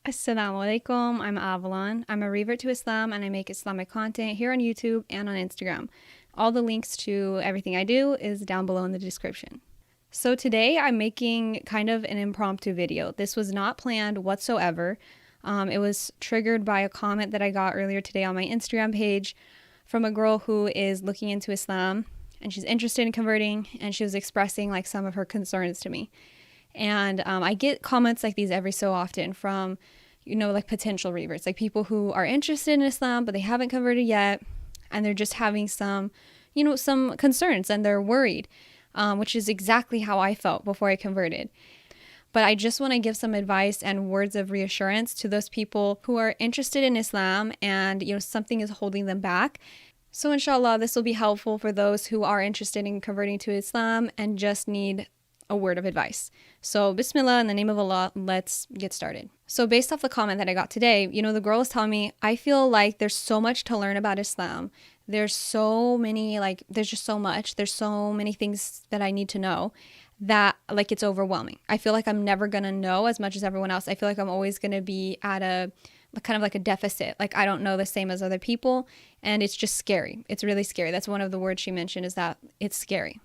Assalamu alaikum, I'm Avalon. I'm a revert to Islam and I make Islamic content here on YouTube and on Instagram. All the links to everything I do is down below in the description. So today I'm making kind of an impromptu video. This was not planned whatsoever. It was triggered by a comment that I got earlier today on my Instagram page from a girl who is looking into Islam and she's interested in converting, and she was expressing like some of her concerns to me. And I get comments like these every so often from, like potential reverts, like people who are interested in Islam, but they haven't converted yet. And they're just having some concerns and they're worried, which is exactly how I felt before I converted. But I just want to give some advice and words of reassurance to those people who are interested in Islam and, something is holding them back. So inshallah, this will be helpful for those who are interested in converting to Islam and just need a word of advice. So Bismillah, in the name of Allah, let's get started. So based off the comment that I got today, the girl was telling me, I feel like there's so much to learn about Islam. There's so many, there's just so much. There's so many things that I need to know that it's overwhelming. I feel like I'm never going to know as much as everyone else. I feel like I'm always going to be at a kind of like a deficit. I don't know the same as other people, and it's just scary. It's really scary. That's one of the words she mentioned, is that it's scary.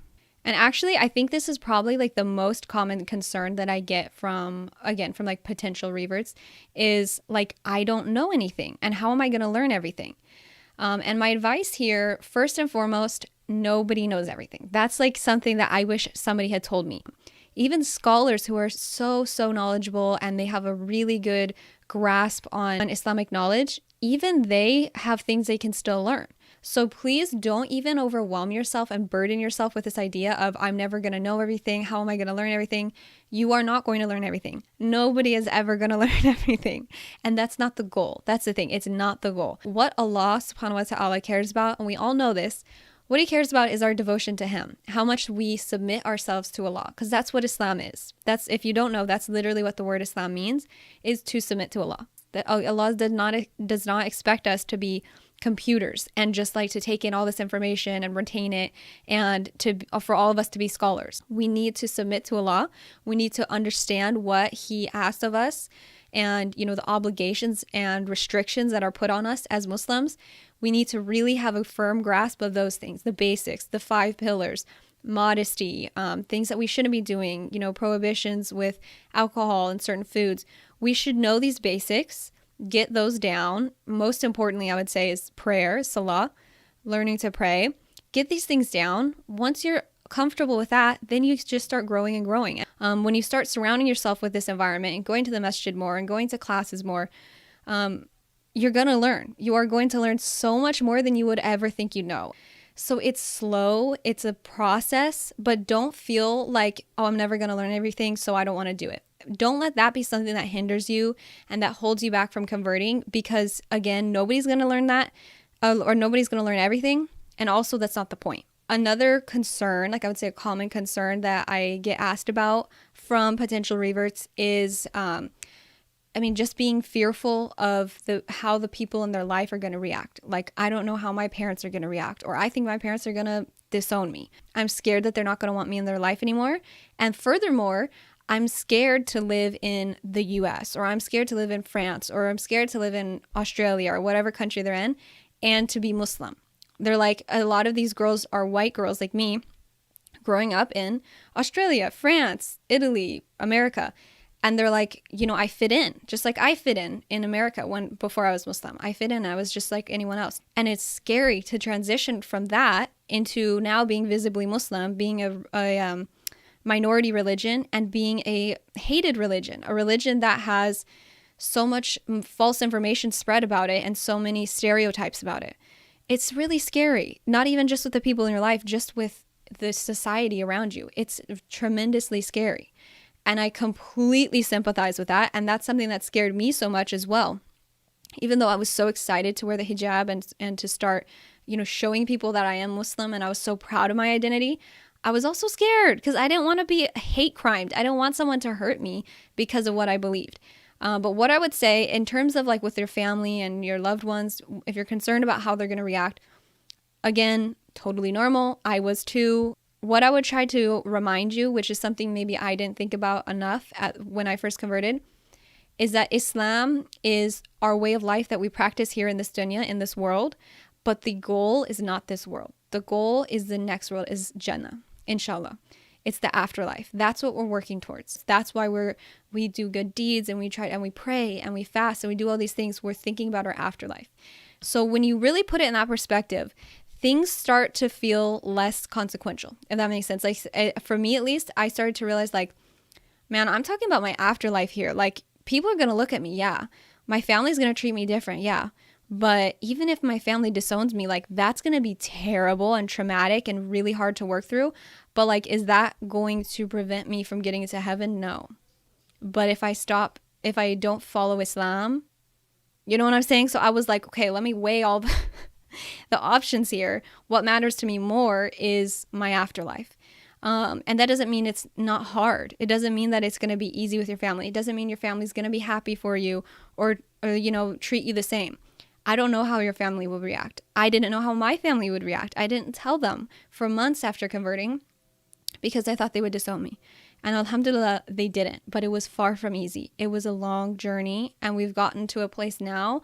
And actually, I think this is probably the most common concern that I get from potential reverts is I don't know anything. And how am I going to learn everything? And my advice here, first and foremost, nobody knows everything. That's something that I wish somebody had told me. Even scholars who are so knowledgeable and they have a really good grasp on Islamic knowledge, even they have things they can still learn. So please don't even overwhelm yourself and burden yourself with this idea of, I'm never going to know everything. How am I going to learn everything? You are not going to learn everything. Nobody is ever going to learn everything. And that's not the goal. That's the thing. It's not the goal. What Allah subhanahu wa ta'ala cares about, and we all know this, what he cares about is our devotion to him. How much we submit ourselves to Allah. Because that's what Islam is. If you don't know, that's literally what the word Islam means, is to submit to Allah. That Allah does not expect us to be computers and just to take in all this information and retain it, and for all of us to be scholars. We need to submit to Allah. We need to understand what he asks of us, and the obligations and restrictions that are put on us as Muslims. We need to really have a firm grasp of those things, the basics, the 5 pillars, modesty, things that we shouldn't be doing, prohibitions with alcohol and certain foods. We should know these basics, get those down. Most importantly, I would say, is prayer, salah, learning to pray. Get these things down. Once you're comfortable with that, then you just start growing and growing. When you start surrounding yourself with this environment and going to the masjid more and going to classes more, you're going to learn. You are going to learn so much more than you would ever think you know. So it's slow, it's a process, but don't feel like, oh, I'm never going to learn everything, so I don't want to do it. Don't let that be something that hinders you and that holds you back from converting, because again, nobody's going to learn that, or nobody's going to learn everything. And also, that's not the point. Another concern, I would say a common concern that I get asked about from potential reverts is, just being fearful of how the people in their life are going to react. I don't know how my parents are going to react, or I think my parents are going to disown me. I'm scared that they're not going to want me in their life anymore. And furthermore, I'm scared to live in the US, or I'm scared to live in France, or I'm scared to live in Australia, or whatever country they're in, and to be Muslim. They're a lot of these girls are white girls like me, growing up in Australia, France, Italy, America. And they're I fit in, just like I fit in America before I was Muslim. I fit in. I was just like anyone else. And it's scary to transition from that into now being visibly Muslim, being a minority religion, and being a hated religion, a religion that has so much false information spread about it and so many stereotypes about it. It's really scary, not even just with the people in your life, just with the society around you. It's tremendously scary. And I completely sympathize with that. And that's something that scared me so much as well. Even though I was so excited to wear the hijab and to start, showing people that I am Muslim, and I was so proud of my identity, I was also scared because I didn't want to be hate crimed. I didn't want someone to hurt me because of what I believed. But what I would say in terms of with your family and your loved ones, if you're concerned about how they're going to react, again, totally normal. I was too. What I would try to remind you, which is something maybe I didn't think about enough when I first converted, is that Islam is our way of life that we practice here in this dunya, in this world, but the goal is not this world. The goal is the next world, is Jannah, inshallah. It's the afterlife. That's what we're working towards. That's why we do good deeds, and we try and we pray and we fast and we do all these things. We're thinking about our afterlife. So when you really put it in that perspective, things start to feel less consequential, if that makes sense. Like for me, at least, I started to realize, like, man, I'm talking about my afterlife here. Like, people are going to look at me. Yeah. My family's going to treat me different. Yeah. But even if my family disowns me, like, that's going to be terrible and traumatic and really hard to work through. But like, is that going to prevent me from getting into heaven? No. But if I don't follow Islam, you know what I'm saying? So I was like, okay, let me weigh all the options here. What matters to me more is my afterlife. And that doesn't mean it's not hard. It doesn't mean that it's going to be easy with your family. It doesn't mean your family's going to be happy for you or, you know, treat you the same. I don't know how your family will react. I didn't know how my family would react. I didn't tell them for months after converting because I thought they would disown me. And alhamdulillah, they didn't. But it was far from easy. It was a long journey. And we've gotten to a place now,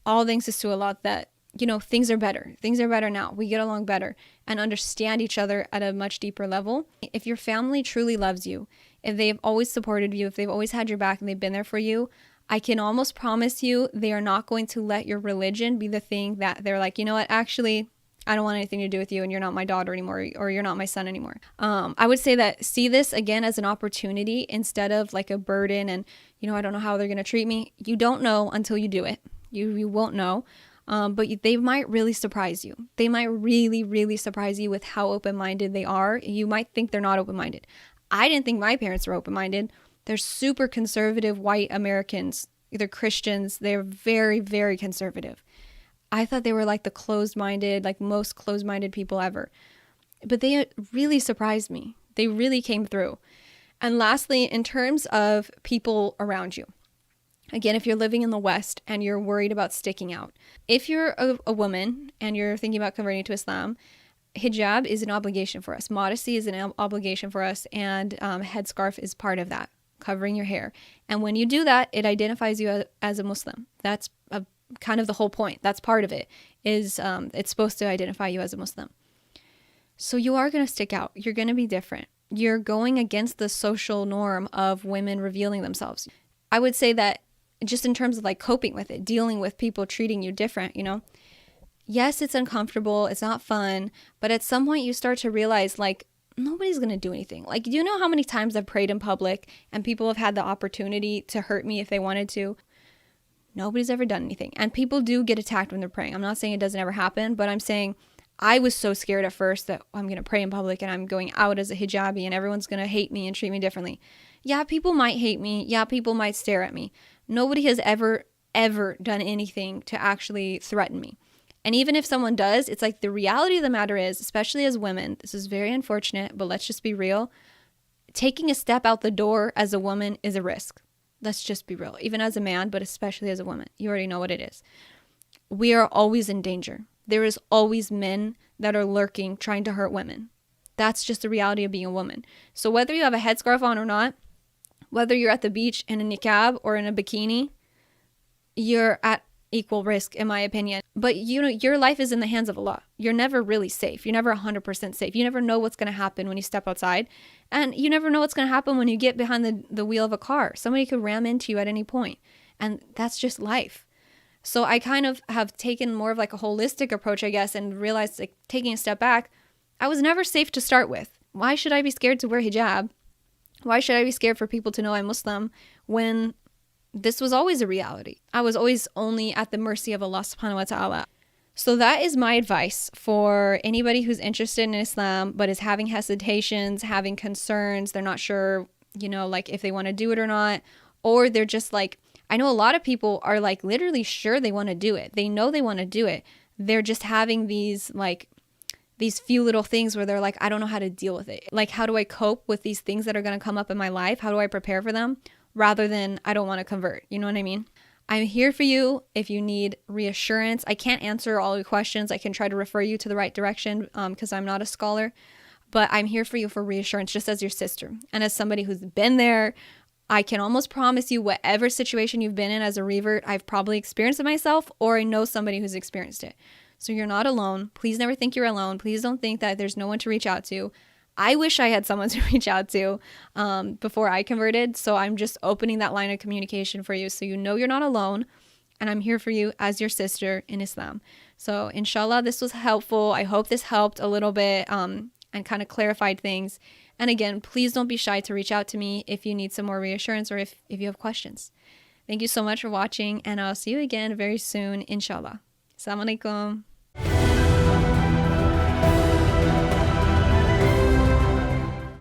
all thanks to Allah, that, you know, things are better. Things are better now. We get along better and understand each other at a much deeper level. If your family truly loves you, if they've always supported you, if they've always had your back and they've been there for you, I can almost promise you they are not going to let your religion be the thing that they're like, you know what, actually, I don't want anything to do with you and you're not my daughter anymore, or you're not my son anymore. I would say that see this again as an opportunity instead of like a burden and, you know, I don't know how they're going to treat me. You don't know until you do it. You won't know. But they might really surprise you. They might really, really surprise you with how open-minded they are. You might think they're not open-minded. I didn't think my parents were open-minded. They're super conservative white Americans. They're Christians. They're very, very conservative. I thought they were like the closed-minded, like most closed-minded people ever. But they really surprised me. They really came through. And lastly, in terms of people around you. Again, if you're living in the West and you're worried about sticking out. If you're a woman and you're thinking about converting to Islam, hijab is an obligation for us. Modesty is an obligation for us. And headscarf is part of that, covering your hair. And when you do that, it identifies you as a Muslim. That's kind of the whole point. That's part of it, is it's supposed to identify you as a Muslim. So you are going to stick out. You're going to be different. You're going against the social norm of women revealing themselves. I would say that just in terms of like coping with it, dealing with people treating you different, you know, yes, it's uncomfortable. It's not fun. But at some point you start to realize like nobody's going to do anything. Like, do you know how many times I've prayed in public and people have had the opportunity to hurt me if they wanted to? Nobody's ever done anything. And people do get attacked when they're praying. I'm not saying it doesn't ever happen, but I'm saying I was so scared at first that I'm going to pray in public and I'm going out as a hijabi and everyone's going to hate me and treat me differently. Yeah, people might hate me. Yeah, people might stare at me. Nobody has ever done anything to actually threaten me. And even if someone does, it's like the reality of the matter is, especially as women, this is very unfortunate, but let's just be real. Taking a step out the door as a woman is a risk. Let's just be real. Even as a man, but especially as a woman. You already know what it is. We are always in danger. There is always men that are lurking, trying to hurt women. That's just the reality of being a woman. So whether you have a headscarf on or not, whether you're at the beach in a niqab or in a bikini, you're at equal risk, in my opinion. But you know, your life is in the hands of Allah. You're never really safe. You're never 100% safe. You never know what's going to happen when you step outside. And you never know what's going to happen when you get behind the wheel of a car. Somebody could ram into you at any point. And that's just life. So I kind of have taken more of like a holistic approach, I guess, and realized like taking a step back, I was never safe to start with. Why should I be scared to wear hijab? Why should I be scared for people to know I'm Muslim when this was always a reality? I was always only at the mercy of Allah subhanahu wa ta'ala. So that is my advice for anybody who's interested in Islam but is having hesitations, having concerns. They're not sure, you know, like if they want to do it or not. Or they're just like, I know a lot of people are like literally sure they want to do it. They know they want to do it. They're just having these few little things where they're like, I don't know how to deal with it. Like, how do I cope with these things that are going to come up in my life? How do I prepare for them? Rather than, I don't want to convert. You know what I mean? I'm here for you if you need reassurance. I can't answer all your questions. I can try to refer you to the right direction because I'm not a scholar. But I'm here for you for reassurance, just as your sister. And as somebody who's been there, I can almost promise you whatever situation you've been in as a revert, I've probably experienced it myself, or I know somebody who's experienced it. So you're not alone. Please never think you're alone. Please don't think that there's no one to reach out to. I wish I had someone to reach out to before I converted. So I'm just opening that line of communication for you so you know you're not alone. And I'm here for you as your sister in Islam. So inshallah, this was helpful. I hope this helped a little bit and kind of clarified things. And again, please don't be shy to reach out to me if you need some more reassurance or if you have questions. Thank you so much for watching, and I'll see you again very soon, inshallah. Assalamu alaikum.